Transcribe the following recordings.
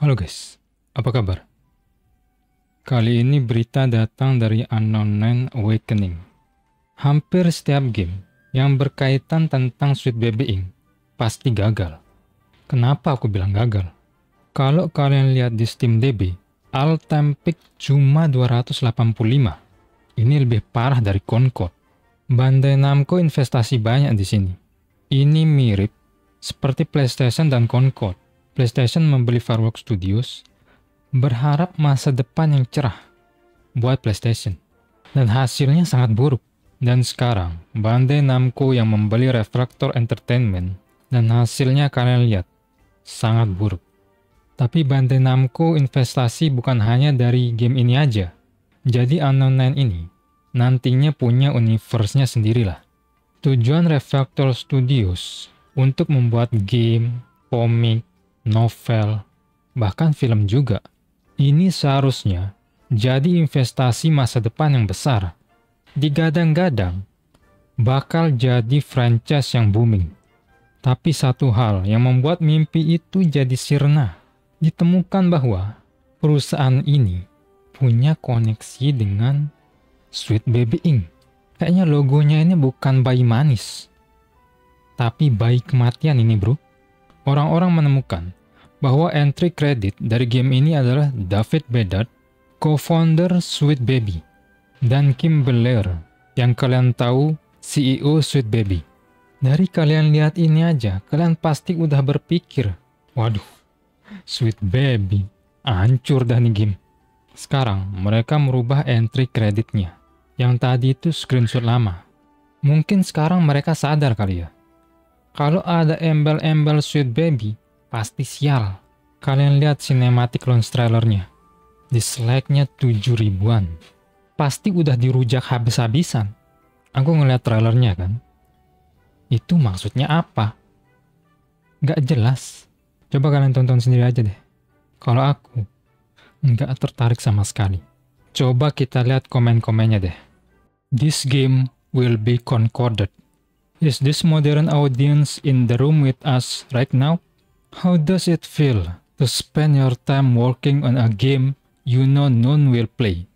Halo guys, apa kabar? Kali ini berita datang dari Unknown Nine Awakening. Hampir setiap game yang berkaitan tentang Sweet Baby Inc. pasti gagal. Kenapa aku bilang gagal? Kalau kalian lihat di Steam DB, all-time peak cuma 285. Ini lebih parah dari Concord. Bandai Namco investasi banyak di sini. Ini mirip seperti PlayStation dan Concord. PlayStation membeli Fireworks Studios, berharap masa depan yang cerah buat PlayStation. Dan hasilnya sangat buruk. Dan sekarang, Bandai Namco yang membeli Refractor Entertainment, dan hasilnya kalian lihat, sangat buruk. Tapi Bandai Namco investasi bukan hanya dari game ini aja. Jadi Unknown Nine ini nantinya punya universe-nya sendirilah. Tujuan Refractor Studios untuk membuat game, komik, novel, bahkan film juga. Ini seharusnya jadi investasi masa depan yang besar. Digadang-gadang bakal jadi franchise yang booming. Tapi satu hal yang membuat mimpi itu jadi sirna. Ditemukan bahwa perusahaan ini punya koneksi dengan Sweet Baby Inc. Kayaknya logonya ini bukan bayi manis, tapi bayi kematian ini bro. Orang-orang menemukan bahwa entry credit dari game ini adalah David Bedard, co-founder Sweet Baby, dan Kim Belair, yang kalian tahu CEO Sweet Baby. Dari kalian lihat ini aja, kalian pasti udah berpikir, waduh, Sweet Baby, hancur dah nih game. Sekarang mereka merubah entry creditnya. Yang tadi itu screenshot lama. Mungkin sekarang mereka sadar kali ya. Kalau ada embel-embel Sweet Baby, pasti sial. Kalian lihat cinematic launch trailernya. Dislike-nya 7 ribuan. Pasti udah dirujak habis-habisan. Aku ngeliat trailernya kan. Itu maksudnya apa? Gak jelas. Coba kalian tonton sendiri aja deh. Kalau aku, nggak tertarik sama sekali. Coba kita lihat komen-komennya deh. This game will be concorded. Is this modern audience in the room with us right now? How does it feel to spend your time working on a game you know none will play?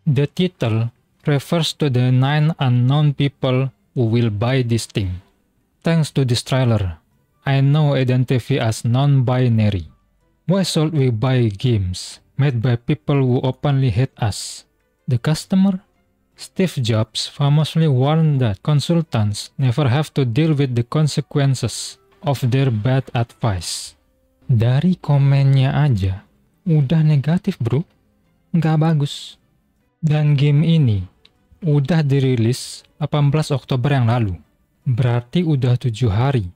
The title refers to the 9 unknown people who will buy this thing. Thanks to this trailer, I now identify as non-binary. Why should we buy games made by people who openly hate us? The customer? Steve Jobs famously warned that consultants never have to deal with the consequences of their bad advice. Dari komennya aja, udah negatif bro. Nggak bagus. Dan game ini udah dirilis 18 Oktober yang lalu. Berarti udah 7 hari.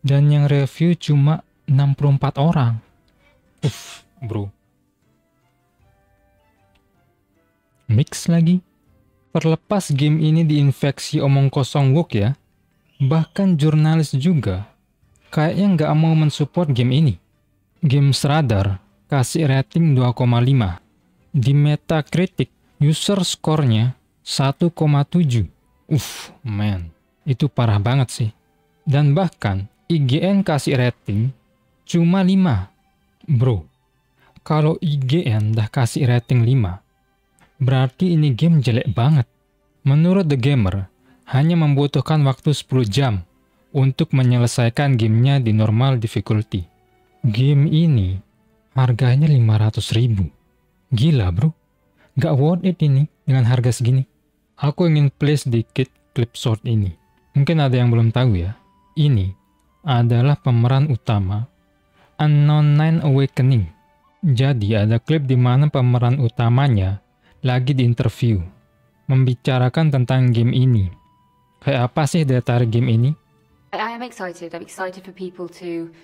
Dan yang review cuma 64 orang. Bro. Mix lagi. Terlepas game ini diinfeksi omong kosong woke ya, bahkan jurnalis juga kayaknya nggak mau mensupport game ini. GamesRadar kasih rating 2,5. Di Metacritic, user skornya 1,7. Man, itu parah banget sih. Dan bahkan IGN kasih rating cuma 5. Bro, kalau IGN dah kasih rating 5, berarti ini game jelek banget. Menurut The Gamer, hanya membutuhkan waktu 10 jam untuk menyelesaikan gamenya di normal difficulty. Game ini harganya 500 ribu. Gila bro, gak worth it ini dengan harga segini. Aku ingin play sedikit clip short ini. Mungkin ada yang belum tahu ya. Ini adalah pemeran utama Unknown Nine Awakening. Jadi ada klip di mana pemeran utamanya lagi di interview, membicarakan tentang game ini. Kayak apa sih daya tarik game ini? I'm excited. I'm excited for people to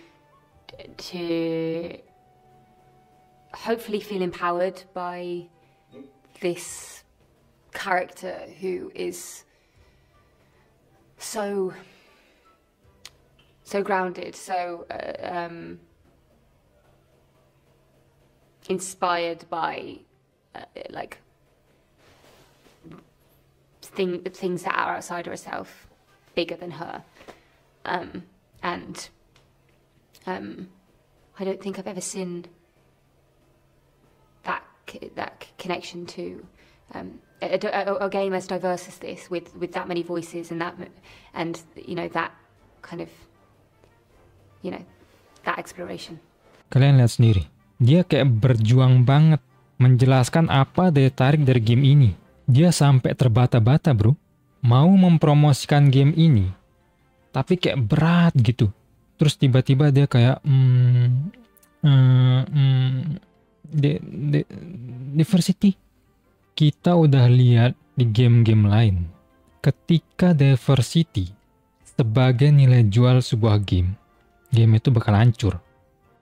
hopefully feel empowered by this character who is so grounded, so inspired by like things that are outside herself, bigger than her, and I don't think I've ever seen connection to a game as diverse as this, with that many voices and that kind of that exploration. Kalian lihat sendiri, dia kayak berjuang banget menjelaskan apa daya tarik dari game ini. Dia sampai terbata-bata bro, mau mempromosikan game ini, tapi kayak berat gitu. Terus tiba-tiba dia kayak diversity. Kita udah lihat di game-game lain, ketika diversity sebagai nilai jual sebuah game itu bakal hancur.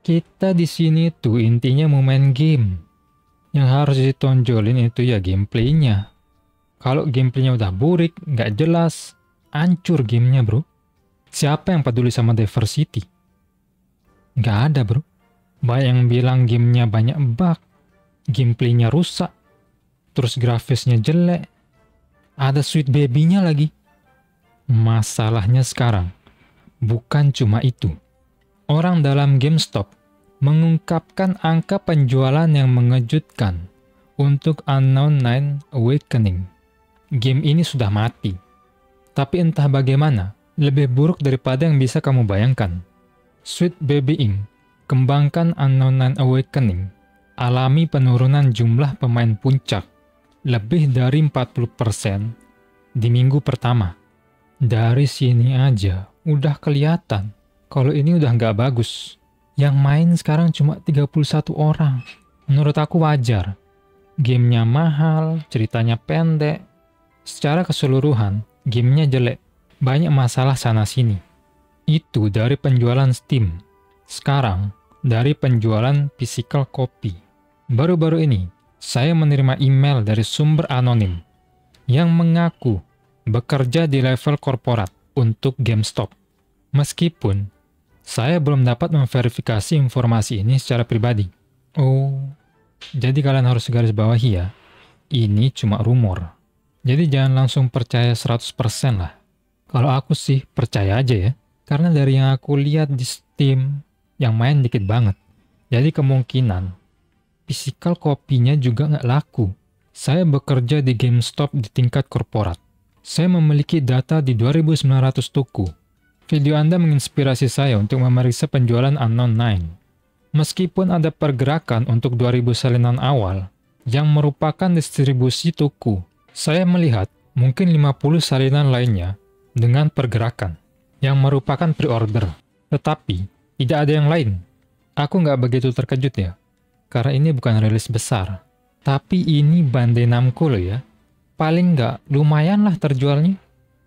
Kita di sini tuh intinya mau main game. Yang harus ditonjolin itu ya gameplaynya. Kalau gameplaynya udah burik, nggak jelas, hancur gamenya bro. Siapa yang peduli sama diversity? Nggak ada bro. Banyak yang bilang gamenya banyak bug, gameplaynya rusak, terus grafisnya jelek, ada sweet baby-nya lagi. Masalahnya sekarang bukan cuma itu. Orang dalam GameStop mengungkapkan angka penjualan yang mengejutkan untuk Unknown Nine Awakening. Game ini sudah mati. Tapi entah bagaimana, lebih buruk daripada yang bisa kamu bayangkan. Sweet Baby Inc. kembangkan Unknown Nine Awakening alami penurunan jumlah pemain puncak lebih dari 40% di minggu pertama. Dari sini aja udah kelihatan kalau ini udah nggak bagus. Yang main sekarang cuma 31 orang. Menurut aku wajar. Gamenya mahal, ceritanya pendek. Secara keseluruhan, gamenya jelek. Banyak masalah sana-sini. Itu dari penjualan Steam. Sekarang, dari penjualan physical copy. Baru-baru ini, saya menerima email dari sumber anonim yang mengaku bekerja di level korporat untuk GameStop. Meskipun saya belum dapat memverifikasi informasi ini secara pribadi. Oh, jadi kalian harus garis bawahi ya, ini cuma rumor. Jadi jangan langsung percaya 100% lah. Kalau aku sih percaya aja ya, karena dari yang aku lihat di Steam, yang main dikit banget. Jadi kemungkinan physical copy-nya juga nggak laku. Saya bekerja di GameStop di tingkat korporat. Saya memiliki data di 2.900 toko. Video Anda menginspirasi saya untuk memeriksa penjualan Unknown Nine. Meskipun ada pergerakan untuk 2.000 salinan awal, yang merupakan distribusi toko, saya melihat mungkin 50 salinan lainnya dengan pergerakan, yang merupakan pre-order. Tetapi, tidak ada yang lain. Aku nggak begitu terkejut ya, karena ini bukan rilis besar. Tapi ini Bandai Namco loh ya. Paling nggak, lumayan lah terjualnya.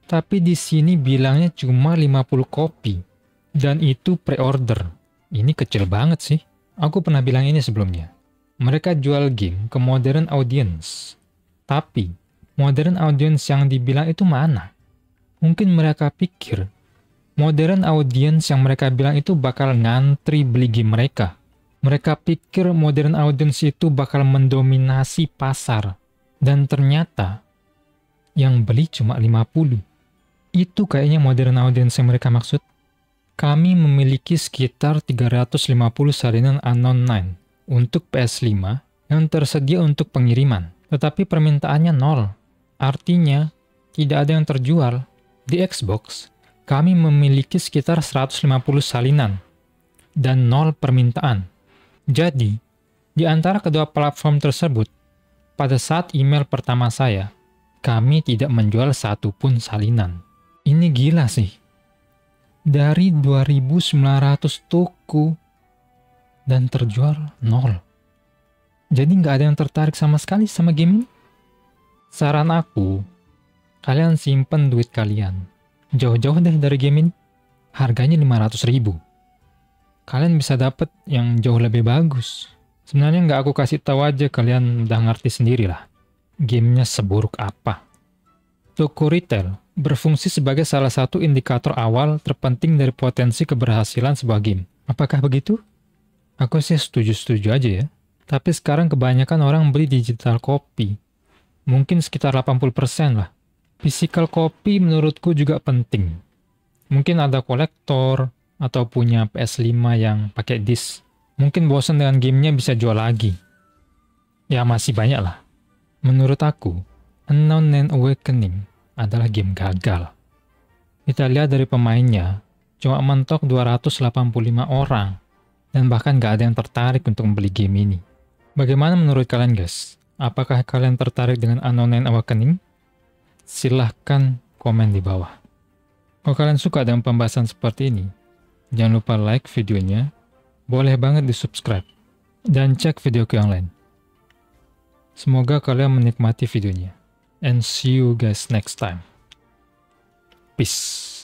Tapi di sini bilangnya cuma 50 kopi. Dan itu pre-order. Ini kecil banget sih. Aku pernah bilang ini sebelumnya. Mereka jual game ke modern audience. Tapi, modern audience yang dibilang itu mana? Mungkin mereka pikir, modern audience yang mereka bilang itu bakal ngantri beli game mereka. Mereka pikir modern audience itu bakal mendominasi pasar. Dan ternyata, yang beli cuma 50. Itu kayaknya modern audience yang mereka maksud. Kami memiliki sekitar 350 salinan Unknown Nine untuk PS5 yang tersedia untuk pengiriman. Tetapi permintaannya 0. Artinya, tidak ada yang terjual. Di Xbox, kami memiliki sekitar 150 salinan dan 0 permintaan. Jadi, di antara kedua platform tersebut, pada saat email pertama saya, kami tidak menjual satu pun salinan. Ini gila sih. Dari 2.900 toko dan terjual 0. Jadi nggak ada yang tertarik sama sekali sama game ini. Saran aku, kalian simpen duit kalian. Jauh-jauh deh dari game ini. Harganya 500.000. Kalian bisa dapet yang jauh lebih bagus. Sebenarnya nggak aku kasih tahu aja, kalian udah ngerti sendiri lah. Gamenya seburuk apa. Toko retail berfungsi sebagai salah satu indikator awal terpenting dari potensi keberhasilan sebuah game. Apakah begitu? Aku sih setuju-setuju aja ya. Tapi sekarang kebanyakan orang beli digital copy. Mungkin sekitar 80% lah. Physical copy menurutku juga penting. Mungkin ada kolektor atau punya PS5 yang pakai disk. Mungkin bosan dengan gamenya bisa jual lagi. Ya masih banyak lah. Menurut aku, Unknown Land Awakening adalah game gagal. Kita lihat dari pemainnya, cuma mentok 285 orang, dan bahkan gak ada yang tertarik untuk membeli game ini. Bagaimana menurut kalian guys? Apakah kalian tertarik dengan Unknown Land Awakening? Silahkan komen di bawah. Kalau kalian suka dengan pembahasan seperti ini, jangan lupa like videonya, boleh banget di subscribe, dan cek videoku yang lain. Semoga kalian menikmati videonya. And see you guys next time. Peace.